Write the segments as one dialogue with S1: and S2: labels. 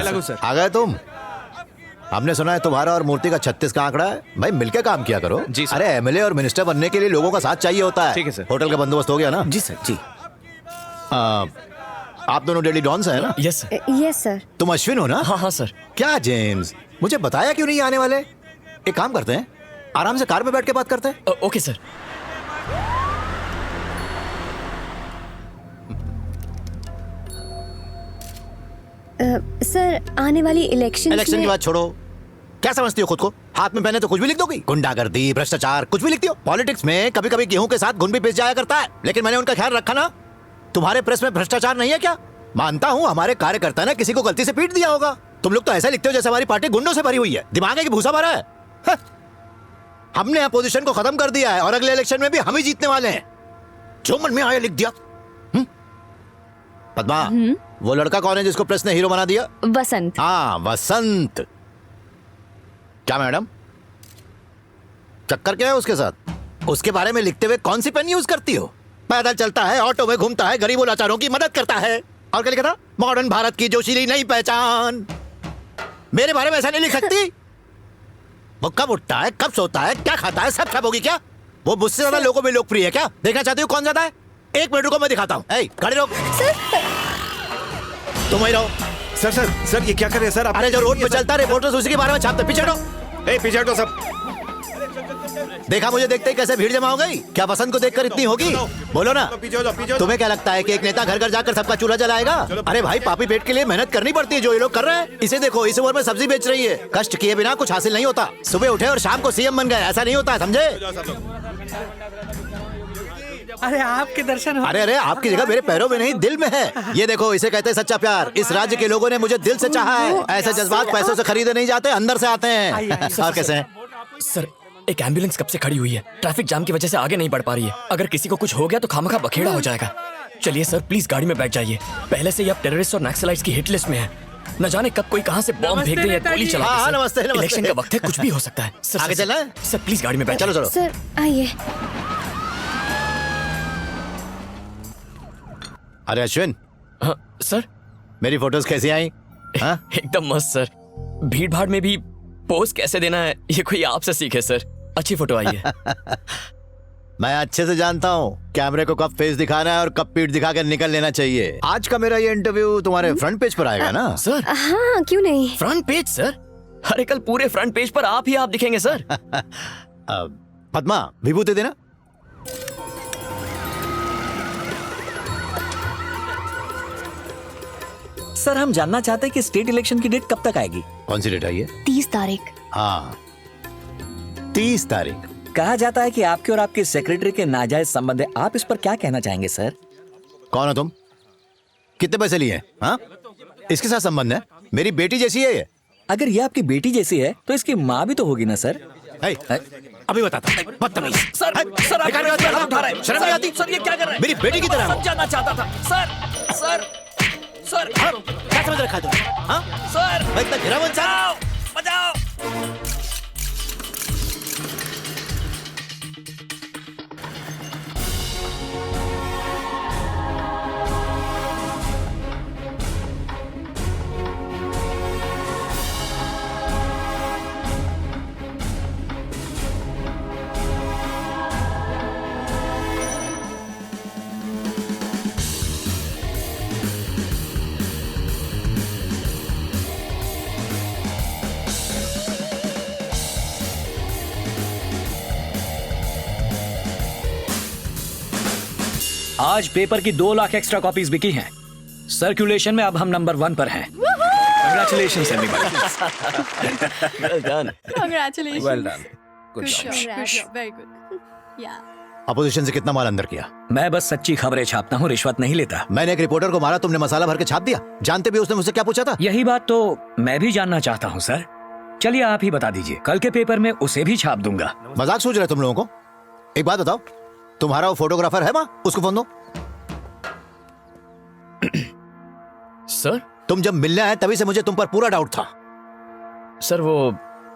S1: लागू सर।
S2: आ गए तुम? हमने सुना है तुम्हारा और मूर्ति का 36 का आंकड़ा है। भाई मिलके काम किया करो।
S1: जी सर।
S2: अरे एमएलए और मिनिस्टर बनने के लिए लोगों का साथ चाहिए होता है।
S1: ठीक है सर।
S2: होटल का बंदोबस्त हो गया ना?
S1: जी सर जी।
S2: आप दोनों डेली डॉन्स हैं ना?
S1: Yes sir.
S3: Yes sir.
S2: तुम अश्विन हो ना?
S1: हाँ हाँ सर।
S2: क्या जेम्स, मुझे बताया क्यों नहीं आने वाले? एक काम करते हैं, आराम से कार पे बैठ के बात करते हैं।
S1: Okay sir.
S3: सर आने वाली इलेक्शन
S2: की बात छोड़ो, क्या समझती हो खुद को? हाथ में पहने तो कुछ भी लिख दोगी? गुंडागर्दी, भ्रष्टाचार, कुछ भी लिखती हो। पॉलिटिक्स में कभी कभी गेहूं के साथ घुन भी पिस जाया करता है, लेकिन मैंने उनका ख्याल रखा ना। तुम्हारे प्रेस में भ्रष्टाचार नहीं है क्या? मानता हूँ हमारे कार्यकर्ता ने किसी को गलती से पीट दिया होगा। तुम लोग तो ऐसा लिखते हो जैसे हमारी पार्टी गुंडों से भरी हुई है। दिमाग है कि भूसा भरा है? हमने अपोजिशन को खत्म कर दिया है और अगले इलेक्शन में भी हम ही जीतने वाले हैं। जो मन में आया लिख दिया। पद्मा, वो लड़का कौन है जिसको प्रेस ने हीरो बना दिया?
S3: वसंत।
S2: हाँ वसंत। क्या मैडम, चक्कर क्या है उसके साथ? उसके बारे में लिखते हुए कौन सी पेन यूज करती हो? पैदल चलता है, ऑटो में घूमता है, गरीबों लाचारों की मदद करता है। और क्या लिखा था? मॉडर्न भारत की जोशीली नई पहचान। मेरे बारे में ऐसा नहीं लिख सकती। वो कब उठता है, कब सोता है, क्या खाता है, सब छपोगी क्या? वो मुझसे ज्यादा लोगों में लोकप्रिय है क्या? देखना चाहती हो कौन ज्यादा है? 1 मिनट रुको, मैं दिखाता हूँ। गाड़ी रोक। तुम वही रहो।
S1: सर सर सर ये क्या कर रहे हैं सर आप?
S2: अरे जो रोड पे चलता है रिपोर्टर्स उसी के बारे में छापते। पीछे हटो।
S1: पीछे हटो सब।
S2: देखा मुझे देखते ही कैसे भीड़ जमा हो गई? क्या वसंत को देखकर इतनी होगी? बोलो ना। तुम्हें क्या लगता है कि एक नेता घर घर जाकर सबका चूल्हा जलाएगा? अरे भाई, पापी पेट के लिए मेहनत करनी पड़ती है, जो ये लोग कर रहे हैं। इसे देखो, इस उम्र में सब्जी बेच रही है। कष्ट किए बिना कुछ हासिल नहीं होता। सुबह उठे और शाम को सीएम बन गए, ऐसा नहीं होता, समझे?
S4: अरे आपके दर्शन हो।
S2: अरे आपकी जगह मेरे पैरों में नहीं, दिल में है। ये देखो, इसे कहते हैं सच्चा प्यार। इस राज्य के लोगों ने मुझे दिल से चाहा है। ऐसे जज्बात पैसों से खरीदे नहीं जाते, अंदर से आते हैं। और कैसे हैं?
S1: सर एक एम्बुलेंस कब से खड़ी हुई है, ट्रैफिक जाम की वजह से आगे नहीं बढ़ पा रही है। अगर किसी को कुछ हो गया तो खामखा बखेड़ा हो जाएगा। चलिए सर प्लीज गाड़ी में बैठ जाइए। पहले से ही आप टेररिस्ट और नक्सलाइट्स की हिट लिस्ट में हैं। न जाने कब कोई कहां से बॉम्ब फेंक दे या गोली चला दे।
S2: हाँ, नमस्ते, नमस्ते।
S1: इलेक्शन का वक्त है, कुछ भी हो सकता है। सर
S2: आगे चलना है?
S1: सर प्लीज गाड़ी में बैठ।
S2: चलो चलो।
S3: सर आइए।
S2: अरे अश्विन।
S1: हाँ, सर
S2: मेरी फोटोज कैसी आई? हाँ?
S1: एकदम मस्त सर। भीड़ भाड़ में भी पोज कैसे देना है ये कोई आपसे सीखे सर। अच्छी फोटो आई है।
S2: मैं अच्छे से जानता हूँ कैमरे को कब फेस दिखाना है और कब पीठ दिखा कर निकल लेना चाहिए। आज का मेरा ये इंटरव्यू तुम्हारे फ्रंट पेज पर आएगा ना?
S1: सर
S3: हाँ क्यों नहीं।
S1: Front page sir? अरे कल पूरे फ्रंट पेज पर आप ही आप दिखेंगे सर।
S2: पद्मा, विभूति देना।
S4: सर हम जानना चाहते हैं कि स्टेट इलेक्शन की डेट कब तक आएगी?
S2: कौन सी डेट आई है?
S3: 30 तारीख।
S2: हाँ 30 तारीख।
S4: कहा जाता है कि आपके और आपके सेक्रेटरी के नाजायज संबंध है। आप इस पर क्या कहना चाहेंगे सर?
S2: कौन हो तुम? कितने पैसे लिए? हाँ, इसके साथ संबंध है? मेरी बेटी जैसी है ये।
S4: अगर ये आपकी बेटी जैसी है तो इसकी माँ भी तो होगी ना सर?
S2: अभी बताता हूँ। बदतमीज।
S1: सर सर आप गलत उठा रहे हैं।
S2: शर्म नहीं आती?
S1: सर ये क्या कर रहे हैं?
S2: मेरी बेटी की तरह हो।
S1: जानना चाहता था सर। सर सर
S2: क्या समझ रखा है तुमने? हाँ?
S1: सर
S2: मैं इतना गिरा इंसान?
S1: बचाओ।
S5: आज पेपर की 2 लाख एक्स्ट्रा कॉपीज बिकी हैं। सर्कुलेशन में अब हम नंबर 1 पर हैं। Congratulations everybody.
S1: Well done.
S6: Congratulations.
S5: Well done. Good
S6: Good
S5: job.
S6: job. Good job. Very good. Yeah.
S2: Opposition से कितना माल अंदर किया?
S5: मैं बस सच्ची खबरें छापता हूँ, रिश्वत नहीं लेता।
S2: मैंने एक रिपोर्टर को मारा, तुमने मसाला भर के छाप दिया। जानते भी उसने मुझसे क्या पूछा था?
S5: यही बात तो मैं भी जानना चाहता हूँ सर। चलिए आप ही बता दीजिए, कल के पेपर में उसे भी छाप दूंगा।
S2: मजाक सूझ रहा है तुम लोगों को? एक बात बताओ, तुम्हारा वो फोटोग्राफर है वहाँ? उसको फोन दो।
S1: सर
S2: तुम जब मिलने आए तभी से मुझे तुम पर पूरा डाउट था।
S1: सर वो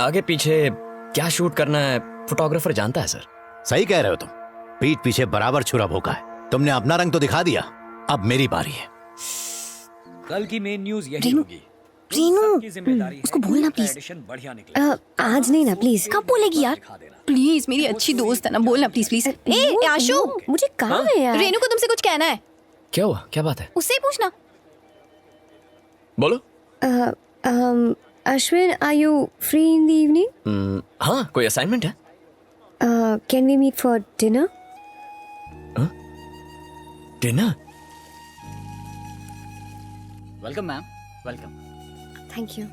S1: आगे पीछे क्या शूट करना है फोटोग्राफर जानता है सर।
S2: सही कह रहे हो तुम। पीठ पीछे बराबर छुरा भोंका है। तुमने अपना रंग तो दिखा दिया, अब मेरी बारी है।
S5: कल की मेन न्यूज यही होगी।
S3: रीनू उसको बोलना प्लीज।
S5: एडिशन बढ़िया निकला।
S3: आज नहीं ना प्लीज।
S6: कब बोलेगी यार? प्लीज मेरी अच्छी दोस्त है ना, बोलना प्लीज प्लीज। ए आशु,
S3: मुझे काम है यार।
S6: रेनू को तुमसे कुछ कहना है,
S1: क्या हुआ, क्या बात है?
S6: उससे ही पूछना।
S1: बोलो।
S3: Ashwin, are you free in the evening?
S1: हाँ, कोई असाइनमेंट है?
S3: Can we meet for dinner?
S1: Dinner?
S5: Welcome ma'am, welcome.
S3: Thank you.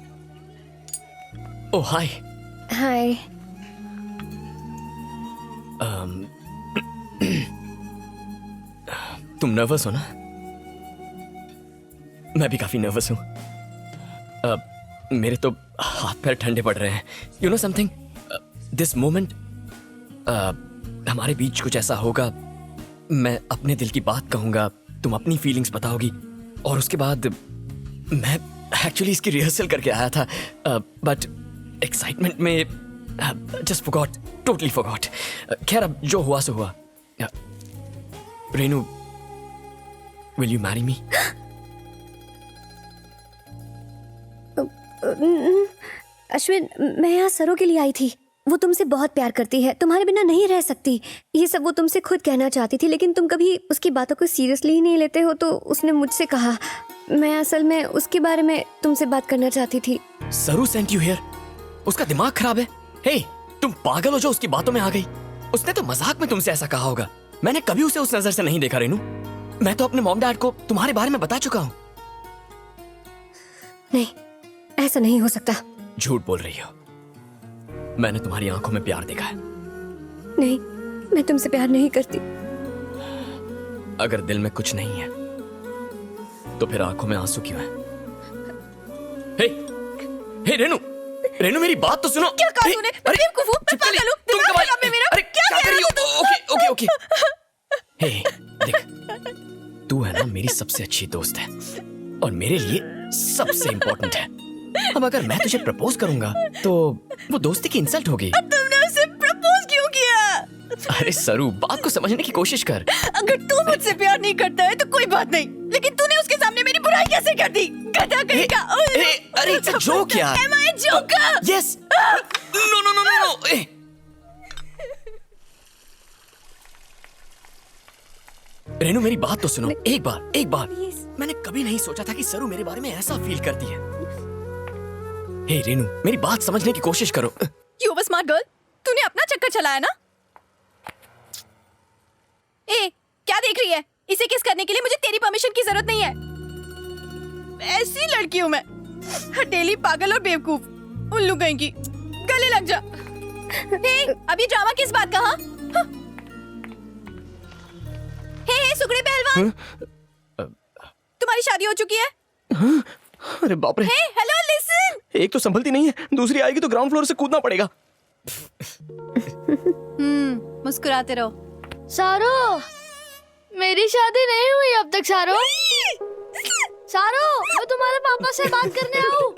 S1: Oh hi.
S3: Hi.
S1: तुम नर्वस हो ना? मैं भी काफी नर्वस हूं। मेरे तो हाथ पैर ठंडे पड़ रहे हैं। You know something, this moment हमारे बीच कुछ ऐसा होगा, मैं अपने दिल की बात कहूंगा, तुम अपनी फीलिंग्स बताओगी, और उसके बाद मैं एक्चुअली इसकी रिहर्सल करके आया था, बट एक्साइटमेंट में जस्ट फॉरगॉट, टोटली फॉरगॉट। खैर, अब जो हुआ सो हुआ। Renu, will you marry me?
S3: Ashwin, मैं यहाँ सरो के लिए आई थी। वो तुमसे बहुत प्यार करती है, तुम्हारे बिना नहीं रह सकती। ये सब वो तुमसे खुद कहना चाहती थी, लेकिन तुम कभी उसकी बातों को सीरियसली ही नहीं लेते हो, तो उसने मुझसे कहा। मैं असल में उसके बारे में तुमसे बात करना चाहती थी।
S1: सरू सेंट यू हियर? उसका दिमाग खराब है। हे, तुम पागल हो जो उसकी बातों में आ गई? उसने तो मजाक में तुमसे ऐसा कहा होगा। मैंने कभी उसे उस नजर से नहीं देखा रेनू। मैं तो अपने मॉम डैड को तुम्हारे बारे में बता चुका हूँ।
S3: नहीं, ऐसा नहीं हो सकता।
S1: झूठ बोल रही हो। मैंने तुम्हारी आंखों में प्यार देखा है।
S3: नहीं, मैं तुमसे प्यार नहीं करती।
S1: अगर दिल में कुछ नहीं है तो फिर आंखों में आंसू क्यों है? हे, हे रेनू, रेनू मेरी बात तो सुनो।
S6: क्या कहा
S1: हे,
S6: तूने?
S1: अरे,
S6: बेवकूफ हूँ, मैं
S1: चुप कर ले।
S6: पागल हूँ,
S1: तुम
S6: दिमाग
S1: कमाल-
S6: खराब है मेरा।
S1: अरे,
S6: क्या
S1: कर
S6: कह
S1: रही हो?
S6: रही हो
S1: ओके ओके ओके। हे, देख, तू है ना मेरी सबसे अच्छी दोस्त है और मेरे लिए सबसे इम्पोर्टेंट है। अब अगर मैं तुझे प्रपोज करूंगा तो वो दोस्ती की इंसल्ट होगी।
S6: तुमने उसे प्रपोज क्यों किया?
S1: अरे सरू, बात को समझने की कोशिश कर।
S6: अगर तू मुझसे प्यार नहीं करता है तो कोई बात नहीं, लेकिन तूने उसके सामने मेरी बुराई कैसे कर दी? गधा कहीं का।
S1: अरे, it's a joke यार।
S6: Am I a joker?
S1: Yes. No no no no no. ए, रेनू मेरी बात तो सुनो। एक बार
S3: Please.
S1: मैंने कभी नहीं सोचा था कि सरू मेरे बारे में ऐसा फील करती है। हे रेनू, मेरी बात समझने की कोशिश करो।
S6: You were smart girl. तूने अपना चक्कर चलाया ना? ए, क्या देख रही है? इसे किस करने के लिए मुझे तेरी परमिशन की जरूरत नहीं है। ऐसी लड़की हूँ मैं, हटेली, पागल और बेवकूफ। उल्लू कहीं की। गले लग जा। हे, अब ये ड्रामा किस बात का? हाँ? हे सुगड़े पहलवान, तुम्हारी शादी हो चुकी है?
S1: अरे बाप रे।
S6: हे हेलो लिसन।
S1: एक तो संभलती नहीं है, दूसरी आएगी तो ग्राउंड फ्लोर से कूदना पड़ेगा।
S6: मुस्कुराते रहो।
S7: सारो, मेरी शादी नहीं हुई अब तक। सारो, सारो, मैं तुम्हारे पापा से बात करने आऊं?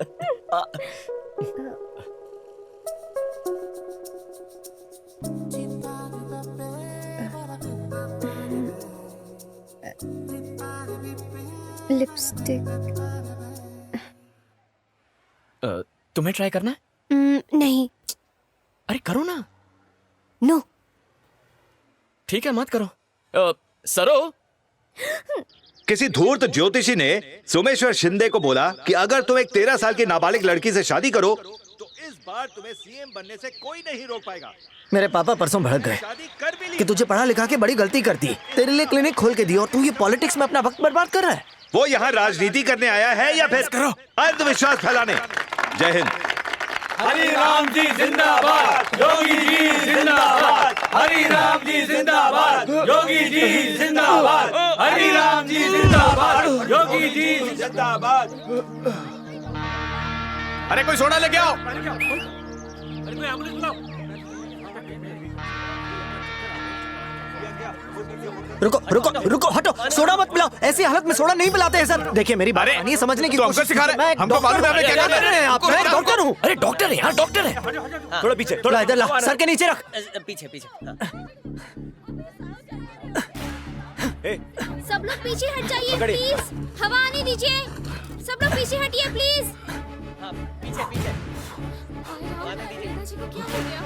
S3: लिपस्टिक।
S1: तुम्हें ट्राई करना है?
S3: नहीं।
S1: अरे करो ना।
S3: नो।
S1: ठीक है, मत करो। सरो,
S8: किसी धूर्त ज्योतिषी ने सोमेश्वर शिंदे को बोला कि अगर तुम एक 13 साल की नाबालिग लड़की से शादी करो तो इस बार तुम्हें सीएम बनने से कोई नहीं रोक पाएगा।
S2: मेरे पापा परसों भड़क गए
S8: शादी कर भी ली।
S2: कि तुझे पढ़ा लिखा के बड़ी गलती कर दी, तेरे लिए क्लिनिक खोल के दी और तू ये पॉलिटिक्स में अपना वक्त बर्बाद कर रहा है।
S8: वो यहाँ राजनीति करने आया है या फिर अंधविश्वास फैलाने? जय हिंद।
S9: हरि राम जी जिंदाबाद, योगी जी जिंदाबाद, हरि राम जी जिंदाबाद, योगी जी जिंदाबाद, हरि राम जी जिंदाबाद, योगी जी जिंदाबाद।
S8: अरे कोई सोडा लेके आओ।
S2: रुको रुको रुको, हटो, सोडा मत पिलाओ। ऐसी हालत में सोडा नहीं पिलाते हैं सर। देखिए मेरी बात मानिए, समझने की
S8: तो हमको
S2: कोशिश
S8: सिखा रहे?
S2: मैं
S8: हमको मालूम है आपने क्या
S2: डॉक्टर
S8: करना है।
S2: हैं आप। मैं डॉक्टर हूँ।
S1: अरे डॉक्टर है यार, डॉक्टर है।
S2: थोड़ा पीछे, थोड़ा इधर ला, सर के नीचे रख।
S4: पीछे पीछे।
S7: सब लोग पीछे हट जाइए प्लीज। हवा आने दीजिए। सब लोग पीछे हटिए प्लीज।
S10: पीछे पीछे।
S7: पिताजी को क्या हो गया?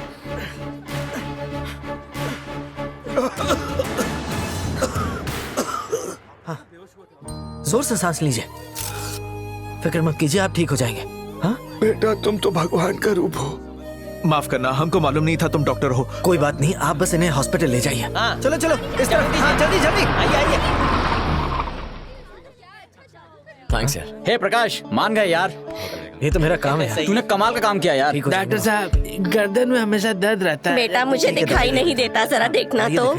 S10: जोर से सांस लीजिए, फिक्र मत कीजिए, आप ठीक हो जाएंगे। हाँ
S11: बेटा, तुम तो भगवान का रूप हो। माफ करना, हमको मालूम नहीं था तुम डॉक्टर हो।
S10: कोई बात नहीं, आप बस इन्हें हॉस्पिटल ले जाइए।
S4: हाँ।
S10: चलो चलो इस तरफ। हाँ जल्दी जल्दी
S4: आइए आइए।
S1: थैंक्स यार।
S5: हे प्रकाश, मान गए यार।
S10: ये तो मेरा काम है।
S5: तूने कमाल का काम किया यार।
S11: डॉक्टर साहब, गर्दन में हमेशा दर्द रहता है।
S3: बेटा मुझे दिखाई नहीं देता, जरा देखना तो।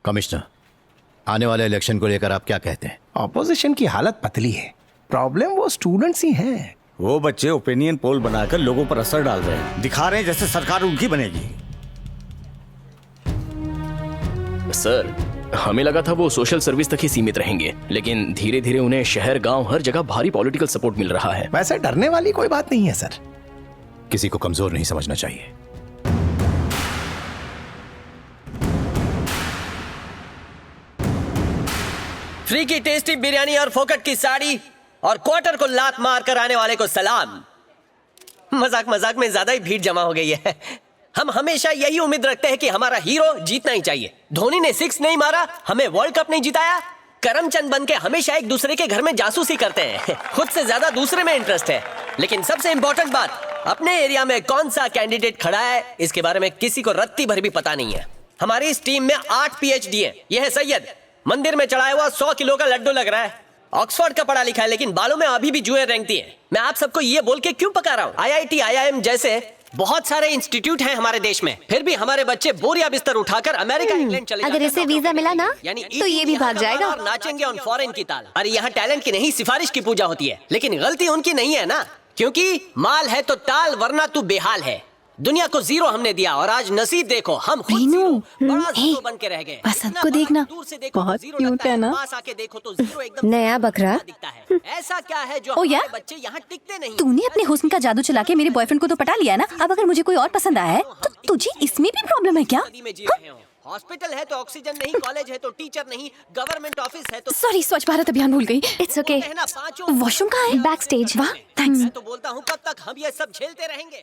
S2: कमिश्नर, आने वाले इलेक्शन को लेकर आप क्या कहते हैं?
S12: ऑपोजिशन की हालत पतली है, प्रॉब्लम वो स्टूडेंट्स ही हैं।
S13: वो बच्चे ओपिनियन पोल बनाकर लोगों पर असर डाल रहे हैं, दिखा रहे हैं जैसे सरकार उनकी बनेगी।
S1: सर, हमें लगा था वो सोशल सर्विस तक ही सीमित रहेंगे, लेकिन धीरे धीरे उन्हें शहर गांव हर जगह भारी पॉलिटिकल सपोर्ट मिल रहा है।
S12: वैसे डरने वाली कोई बात नहीं है सर।
S2: किसी को कमजोर नहीं समझना चाहिए।
S10: फ्री की टेस्टी बिरयानी और फोकट की साड़ी और क्वार्टर को लात मार कर आने वाले को सलाम। मजाक मजाक में ज्यादा ही भीड़ जमा हो गई है। हम हमेशा यही उम्मीद रखते हैं कि हमारा हीरो जीतना ही चाहिए। धोनी ने 6 नहीं मारा, हमें वर्ल्ड कप नहीं जिताया। करमचंद बन के हमेशा एक दूसरे के घर में जासूसी करते हैं। खुद से ज्यादा दूसरे में इंटरेस्ट है। लेकिन सबसे इंपॉर्टेंट बात, अपने एरिया में कौन सा कैंडिडेट खड़ा है इसके बारे में किसी को रत्ती भर भी पता नहीं है। हमारी इस टीम में 8 PhD है। यह है सैयद, मंदिर में चढ़ाया हुआ 100 किलो का लड्डू लग रहा है। ऑक्सफोर्ड का पढ़ा लिखा है, लेकिन बालों में अभी भी जुएं रेंगती है। मैं आप सबको ये बोल के क्यों पका रहा हूँ? IIT, IIM जैसे बहुत सारे इंस्टीट्यूट हैं हमारे देश में, फिर भी हमारे बच्चे बोरिया बिस्तर उठाकर अमेरिका इंग्लैंड चले जाते
S3: अगर इसे वीजा मिला ना
S10: यानी
S3: तो ये भी भाग जाएगा
S10: और नाचेंगे ऑन फॉरेन की ताल। अरे यहाँ टैलेंट की नहीं सिफारिश की पूजा होती है, लेकिन गलती उनकी नहीं है ना, क्योंकि माल है तो टाल वरना तू बेहाल है। दुनिया को 0 हमने दिया और आज नसीब देखो हम खुद बड़ा 0 बन के रह गए।
S6: बसंत को देखना, बहुत क्यूट है ना।
S10: पास आके देखो तो 0 एकदम
S3: नया बकरा
S10: दिखता है। ऐसा क्या है जो हमारे बच्चे यहाँ टिकते नहीं?
S6: तूने अपने हुस्न का जादू चला के मेरे बॉयफ्रेंड को तो पटा लिया ना। अब अगर मुझे कोई और पसंद आया है तो तुझे इसमें भी प्रॉब्लम है क्या?
S10: नदी में जी रहे हो। हॉस्पिटल है तो ऑक्सीजन नहीं, कॉलेज है तो टीचर नहीं, गवर्नमेंट ऑफिस है तो
S6: सॉरी, स्वच्छ भारत अभियान भूल गई।
S3: It's okay.
S10: वॉशरूम
S6: वॉशरूम कहाँ है?
S3: Back stage.
S6: वाह थैंक्स।
S10: मैं तो बोलता हूँ कब तक हम ये सब झेलते रहेंगे?